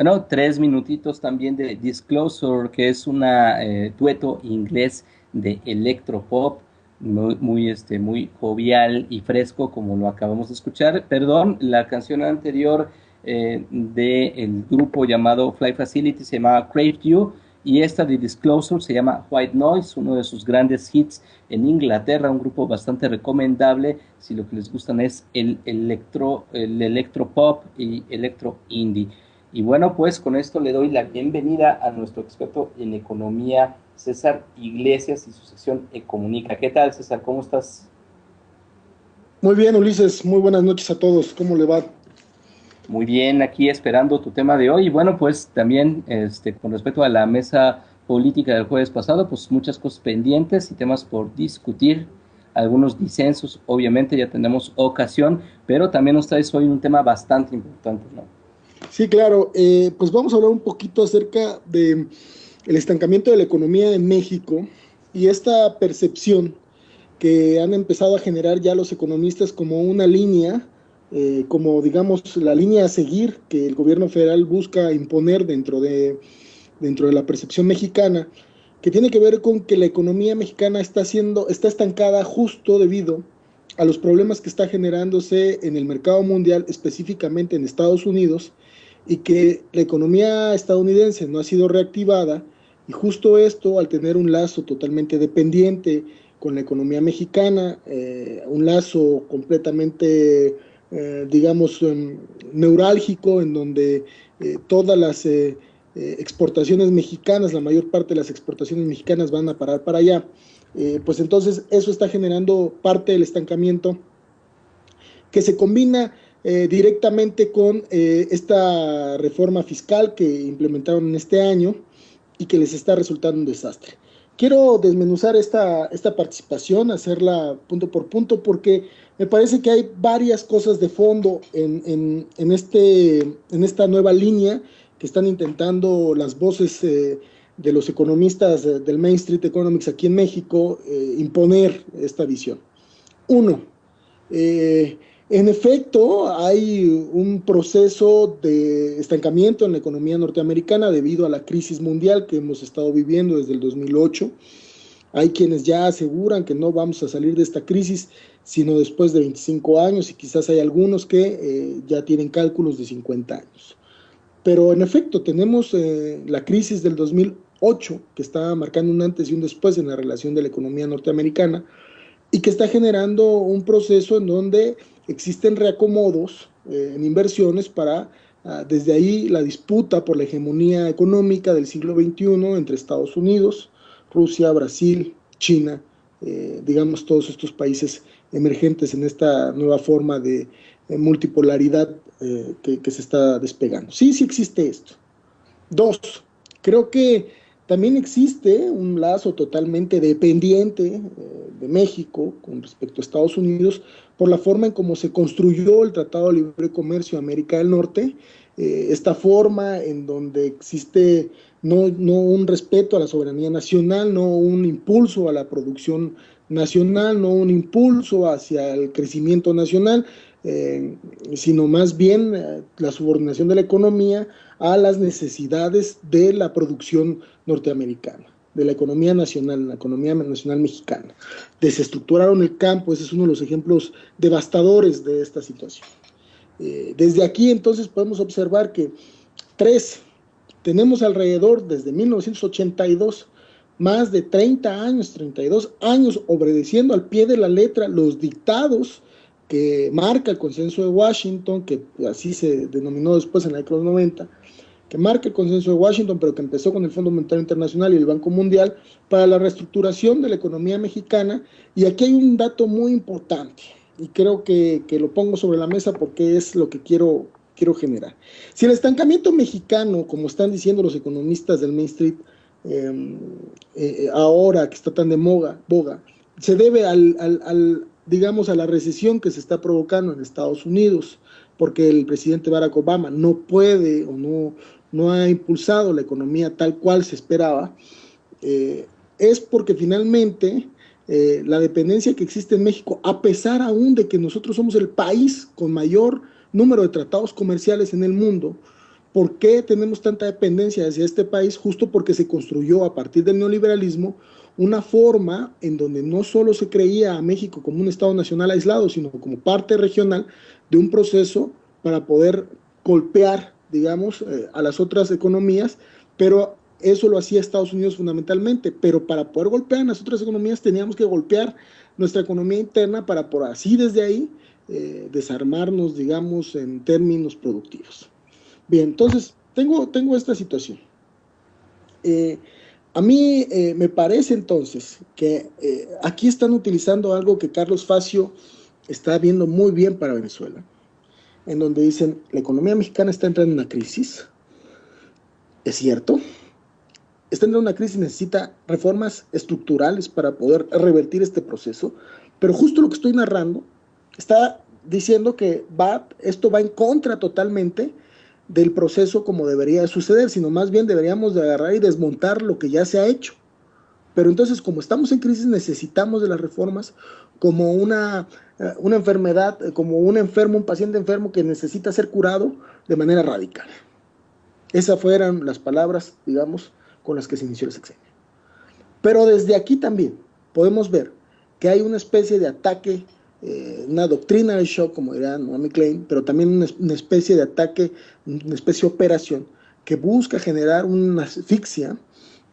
Bueno, 3 minutitos también de Disclosure, que es una dueto inglés de electropop, muy jovial y fresco, como lo acabamos de escuchar. Perdón, la canción anterior del grupo llamado Fly Facility se llamaba Crave You, y esta de Disclosure se llama White Noise, uno de sus grandes hits en Inglaterra, un grupo bastante recomendable si lo que les gustan es el electropop y electro indie. Y bueno, pues con esto le doy la bienvenida a nuestro experto en economía, César Iglesias, y su sección Ecomunica. ¿Qué tal, César? ¿Cómo estás? Muy bien, Ulises, muy buenas noches a todos. ¿Cómo le va? Muy bien, aquí esperando tu tema de hoy. Y bueno, pues también con respecto a la mesa política del jueves pasado, pues muchas cosas pendientes y temas por discutir, algunos disensos, obviamente ya tenemos ocasión, pero también nos traes hoy un tema bastante importante, ¿no? Sí, claro. Pues vamos a hablar un poquito acerca de el estancamiento de la economía en México y esta percepción que han empezado a generar ya los economistas como una línea, como digamos la línea a seguir que el gobierno federal busca imponer dentro de la percepción mexicana, que tiene que ver con que la economía mexicana está estancada justo debido a los problemas que está generándose en el mercado mundial, específicamente en Estados Unidos, y que la economía estadounidense no ha sido reactivada, y justo esto, al tener un lazo totalmente dependiente con la economía mexicana, un lazo completamente, digamos, neurálgico, en donde todas las exportaciones mexicanas, la mayor parte de las exportaciones mexicanas van a parar para allá. Pues entonces eso está generando parte del estancamiento que se combina directamente con esta reforma fiscal que implementaron en este año y que les está resultando un desastre. Quiero desmenuzar esta participación, hacerla punto por punto, porque me parece que hay varias cosas de fondo en esta nueva línea que están intentando las voces de los economistas del Main Street Economics aquí en México imponer esta visión. Uno, eh, en efecto, hay un proceso de estancamiento en la economía norteamericana debido a la crisis mundial que hemos estado viviendo desde el 2008. Hay quienes ya aseguran que no vamos a salir de esta crisis sino después de 25 años, y quizás hay algunos que ya tienen cálculos de 50 años. Pero en efecto, tenemos la crisis del 2008 que está marcando un antes y un después en la relación de la economía norteamericana, y que está generando un proceso en donde existen reacomodos en inversiones para, desde ahí, la disputa por la hegemonía económica del siglo XXI entre Estados Unidos, Rusia, Brasil, China, digamos todos estos países emergentes en esta nueva forma de multipolaridad que se está despegando. Sí, sí existe esto. Dos, creo que también existe un lazo totalmente dependiente de México con respecto a Estados Unidos por la forma en cómo se construyó el Tratado de Libre Comercio de América del Norte, esta forma en donde existe no un respeto a la soberanía nacional, no un impulso a la producción nacional, no un impulso hacia el crecimiento nacional, eh, sino más bien la subordinación de la economía a las necesidades de la producción norteamericana, de la economía nacional mexicana. Desestructuraron el campo, ese es uno de los ejemplos devastadores de esta situación. Desde aquí entonces podemos observar que tres, tenemos alrededor desde 1982 más de 30 años, 32 años obedeciendo al pie de la letra los dictados que marca el consenso de Washington, que así se denominó después en la década de los 90, que marca el consenso de Washington, pero que empezó con el Fondo Monetario Internacional y el Banco Mundial para la reestructuración de la economía mexicana. Y aquí hay un dato muy importante, y creo que lo pongo sobre la mesa porque es lo que quiero generar. Si el estancamiento mexicano, como están diciendo los economistas del Main Street, ahora que está tan de boga, se debe digamos, a la recesión que se está provocando en Estados Unidos, porque el presidente Barack Obama no puede o no ha impulsado la economía tal cual se esperaba, es porque finalmente la dependencia que existe en México, a pesar aún de que nosotros somos el país con mayor número de tratados comerciales en el mundo, ¿Por qué tenemos tanta dependencia hacia este país? Justo porque se construyó a partir del neoliberalismo una forma en donde no solo se creía a México como un Estado nacional aislado, sino como parte regional de un proceso para poder golpear, digamos, a las otras economías, pero eso lo hacía Estados Unidos fundamentalmente, pero para poder golpear a las otras economías teníamos que golpear nuestra economía interna para por así desde ahí desarmarnos, digamos, en términos productivos. Bien, entonces tengo esta situación. Eh, a mí me parece entonces que aquí están utilizando algo que Carlos Facio está viendo muy bien para Venezuela, en donde dicen, la economía mexicana está entrando en una crisis, es cierto, está entrando en una crisis y necesita reformas estructurales para poder revertir este proceso, pero justo lo que estoy narrando está diciendo que esto va en contra totalmente del proceso como debería suceder, sino más bien deberíamos de agarrar y desmontar lo que ya se ha hecho. Pero entonces, como estamos en crisis, necesitamos de las reformas como una enfermedad, como un enfermo, un paciente enfermo que necesita ser curado de manera radical. Esas fueron las palabras, digamos, con las que se inició el sexenio. Pero desde aquí también podemos ver que hay una especie de ataque, una doctrina del shock, como dirá Naomi Klein, pero también una especie de ataque, una especie de operación que busca generar una asfixia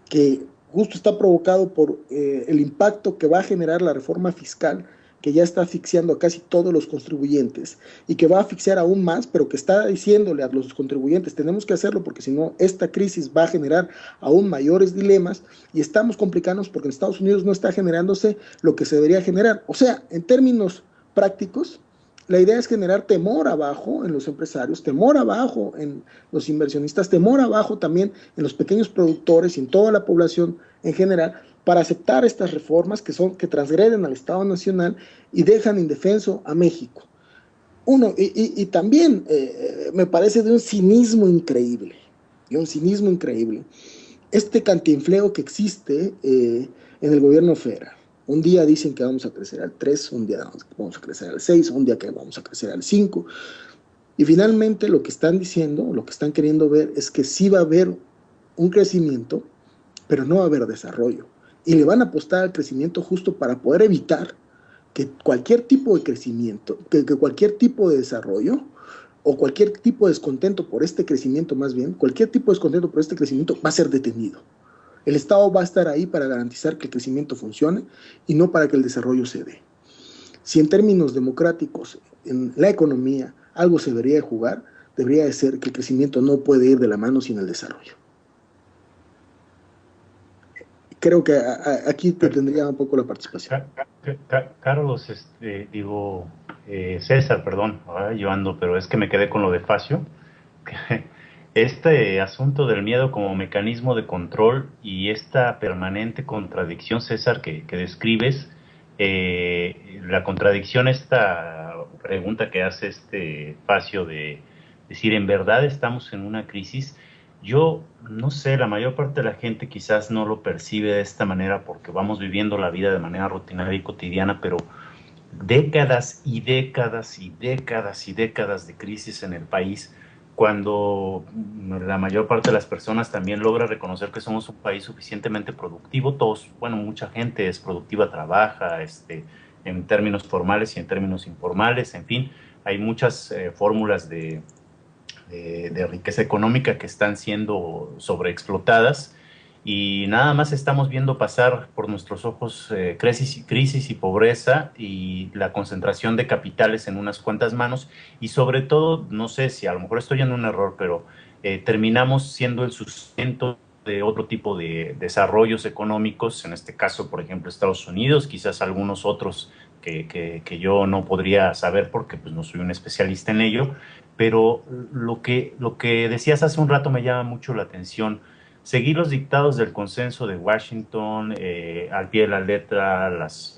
que justo está provocado por el impacto que va a generar la reforma fiscal, que ya está asfixiando a casi todos los contribuyentes y que va a asfixiar aún más, pero que está diciéndole a los contribuyentes, tenemos que hacerlo porque si no, esta crisis va a generar aún mayores dilemas y estamos complicados porque en Estados Unidos no está generándose lo que se debería generar. O sea, en términos prácticos, la idea es generar temor abajo en los empresarios, temor abajo en los inversionistas, temor abajo también en los pequeños productores y en toda la población en general para aceptar estas reformas que transgreden al Estado Nacional y dejan indefenso a México. Y también me parece de un cinismo increíble, este cantinfleo que existe en el gobierno federal. Un día dicen que vamos a crecer al 3, un día vamos a crecer al 6, un día que vamos a crecer al 5. Y finalmente lo que están diciendo, lo que están queriendo ver es que sí va a haber un crecimiento, pero no va a haber desarrollo. Y le van a apostar al crecimiento justo para poder evitar que cualquier tipo de crecimiento, que cualquier tipo de desarrollo o cualquier tipo de descontento por este crecimiento más bien, cualquier tipo de descontento por este crecimiento va a ser detenido. El Estado va a estar ahí para garantizar que el crecimiento funcione y no para que el desarrollo se dé. Si en términos democráticos, en la economía, algo se debería jugar, debería de ser que el crecimiento no puede ir de la mano sin el desarrollo. Creo que aquí te tendría un poco la participación. Carlos, César, perdón, yo ando, pero es que me quedé con lo de Facio. Este asunto del miedo como mecanismo de control y esta permanente contradicción, César, que describes, la contradicción, esta pregunta que hace Facio de decir, ¿en verdad estamos en una crisis? Yo no sé, la mayor parte de la gente quizás no lo percibe de esta manera porque vamos viviendo la vida de manera rutinaria y cotidiana, pero décadas y décadas y décadas y décadas de crisis en el país, cuando la mayor parte de las personas también logra reconocer que somos un país suficientemente productivo, todos, bueno, mucha gente es productiva, trabaja, en términos formales y en términos informales, en fin, hay muchas fórmulas de riqueza económica que están siendo sobreexplotadas y nada más estamos viendo pasar por nuestros ojos crisis y pobreza y la concentración de capitales en unas cuantas manos y sobre todo, no sé si a lo mejor estoy en un error, pero terminamos siendo el sustento de otro tipo de desarrollos económicos, en este caso, por ejemplo, Estados Unidos, quizás algunos otros que yo no podría saber porque pues, no soy un especialista en ello, pero lo que decías hace un rato me llama mucho la atención. Seguir los dictados del consenso de Washington, al pie de la letra, las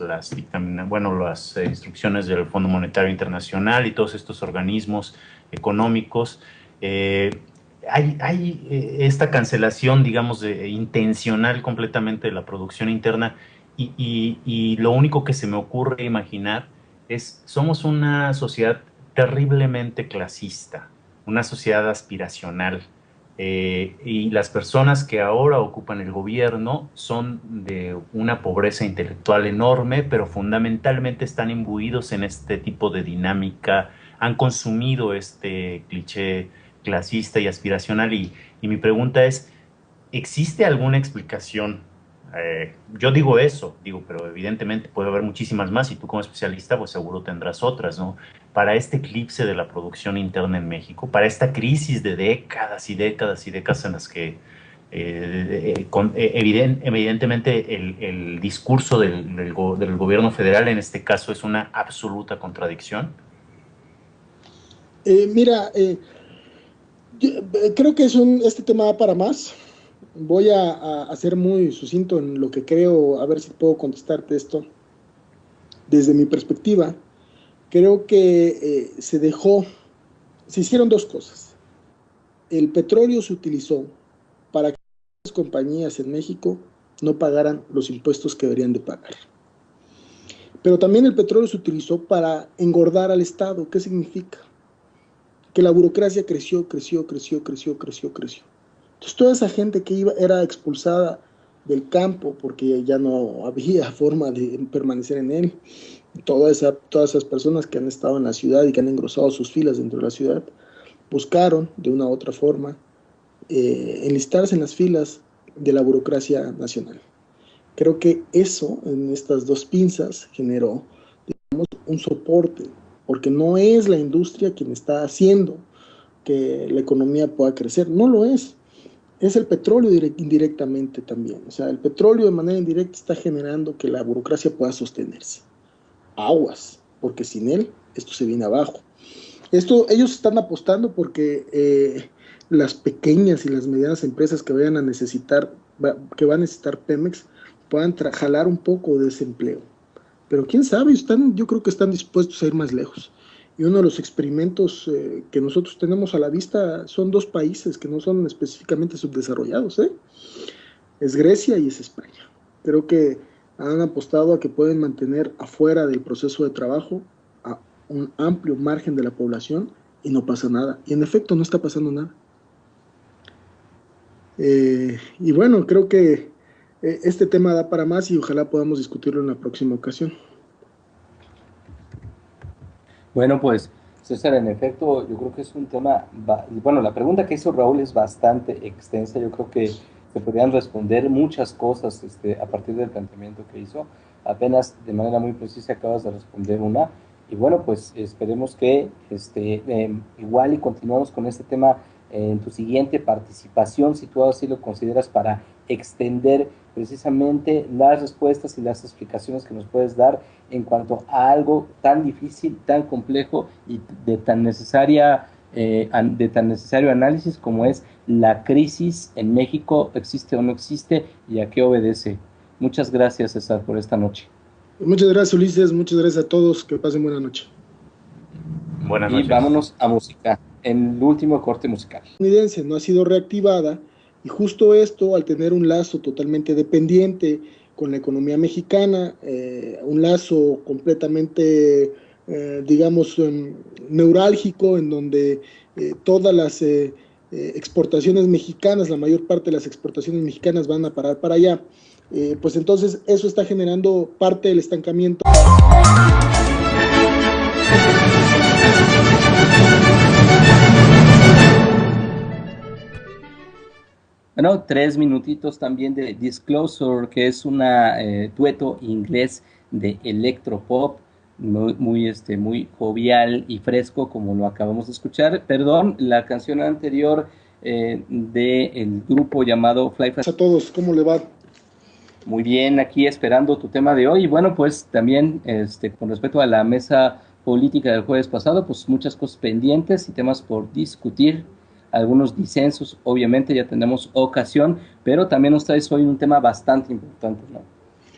instrucciones del Fondo Monetario Internacional y todos estos organismos económicos. Hay esta cancelación, digamos, intencional completamente de la producción interna y lo único que se me ocurre imaginar es, somos una sociedad terriblemente clasista, una sociedad aspiracional, y las personas que ahora ocupan el gobierno son de una pobreza intelectual enorme, pero fundamentalmente están imbuidos en este tipo de dinámica, han consumido este cliché clasista y aspiracional, y mi pregunta es, ¿existe alguna explicación? Yo digo eso, digo, pero evidentemente puede haber muchísimas más y tú como especialista pues seguro tendrás otras, ¿no? Para este eclipse de la producción interna en México, para esta crisis de décadas y décadas y décadas en las que evidentemente el discurso del gobierno federal en este caso es una absoluta contradicción. Mira, yo, creo que este tema da para más. Voy a ser muy sucinto en lo que creo, a ver si puedo contestarte esto. Desde mi perspectiva, creo que se hicieron dos cosas. El petróleo se utilizó para que las compañías en México no pagaran los impuestos que deberían de pagar. Pero también el petróleo se utilizó para engordar al Estado. ¿Qué significa? Que la burocracia creció. Entonces toda esa gente que era expulsada del campo porque ya no había forma de permanecer en él, todas esas personas que han estado en la ciudad y que han engrosado sus filas dentro de la ciudad, buscaron de una u otra forma enlistarse en las filas de la burocracia nacional. Creo que eso, en estas dos pinzas, generó, digamos, un soporte, porque no es la industria quien está haciendo que la economía pueda crecer, no lo es. Es el petróleo indirectamente también. O sea, el petróleo de manera indirecta está generando que la burocracia pueda sostenerse. Aguas, porque sin él esto se viene abajo. Ellos están apostando porque las pequeñas y las medianas empresas que vayan a necesitar, que va a necesitar Pemex, puedan jalar un poco de ese empleo. Pero quién sabe, yo creo que están dispuestos a ir más lejos. Y uno de los experimentos que nosotros tenemos a la vista son dos países que no son específicamente subdesarrollados, ¿eh? Es Grecia y es España. Creo que han apostado a que pueden mantener afuera del proceso de trabajo a un amplio margen de la población y no pasa nada. Y en efecto no está pasando nada. Y bueno, creo que este tema da para más y ojalá podamos discutirlo en la próxima ocasión. Bueno, pues César, en efecto, yo creo que es un tema, bueno, la pregunta que hizo Raúl es bastante extensa, yo creo que se podrían responder muchas cosas a partir del planteamiento que hizo, apenas de manera muy precisa acabas de responder una, y bueno, pues esperemos que igual y continuamos con este tema en tu siguiente participación, si tú así lo consideras, para extender precisamente las respuestas y las explicaciones que nos puedes dar en cuanto a algo tan difícil, tan complejo y de tan necesario análisis como es la crisis en México, existe o no existe y a qué obedece. Muchas gracias, César, por esta noche. Muchas gracias, Ulises, muchas gracias a todos, que pasen buena noche. Buenas noches. Y vámonos a música, en el último corte musical. La estadounidense no ha sido reactivada y justo esto, al tener un lazo totalmente dependiente con la economía mexicana, un lazo completamente, digamos, neurálgico, en donde todas las exportaciones mexicanas, la mayor parte de las exportaciones mexicanas van a parar para allá, pues entonces eso está generando parte del estancamiento. Bueno, 3 minutitos también de Disclosure, que es una dueto inglés de electropop, muy jovial y fresco, como lo acabamos de escuchar. Perdón, la canción anterior del grupo llamado Fly Fast. A todos, ¿cómo le va? Muy bien, aquí esperando tu tema de hoy. Y bueno, pues también con respecto a la mesa política del jueves pasado, pues muchas cosas pendientes y temas por discutir, algunos disensos, obviamente ya tenemos ocasión, pero también nos traes hoy un tema bastante importante, ¿no?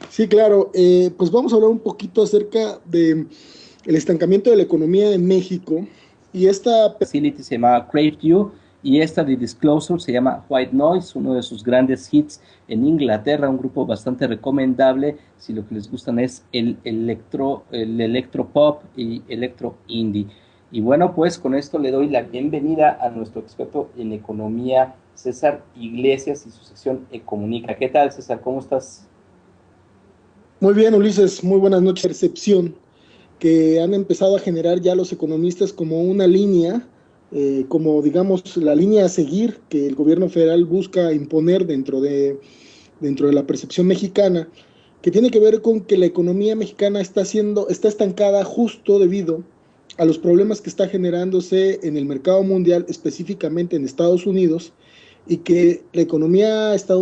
Sí, claro, pues vamos a hablar un poquito acerca del estancamiento de la economía en México y esta facility se llama Crave You y esta de Disclosure se llama White Noise, uno de sus grandes hits en Inglaterra, un grupo bastante recomendable si lo que les gustan es el electropop y electro indie. Y bueno, pues con esto le doy la bienvenida a nuestro experto en economía César Iglesias y su sección Ecomunica. ¿Qué tal, César? ¿Cómo estás? Muy bien, Ulises, muy buenas noches. Percepción que han empezado a generar ya los economistas como una línea, como digamos la línea a seguir que el gobierno federal busca imponer dentro de la percepción mexicana, que tiene que ver con que la economía mexicana está estancada justo debido a los problemas que está generándose en el mercado mundial, específicamente en Estados Unidos, y que la economía estadounidense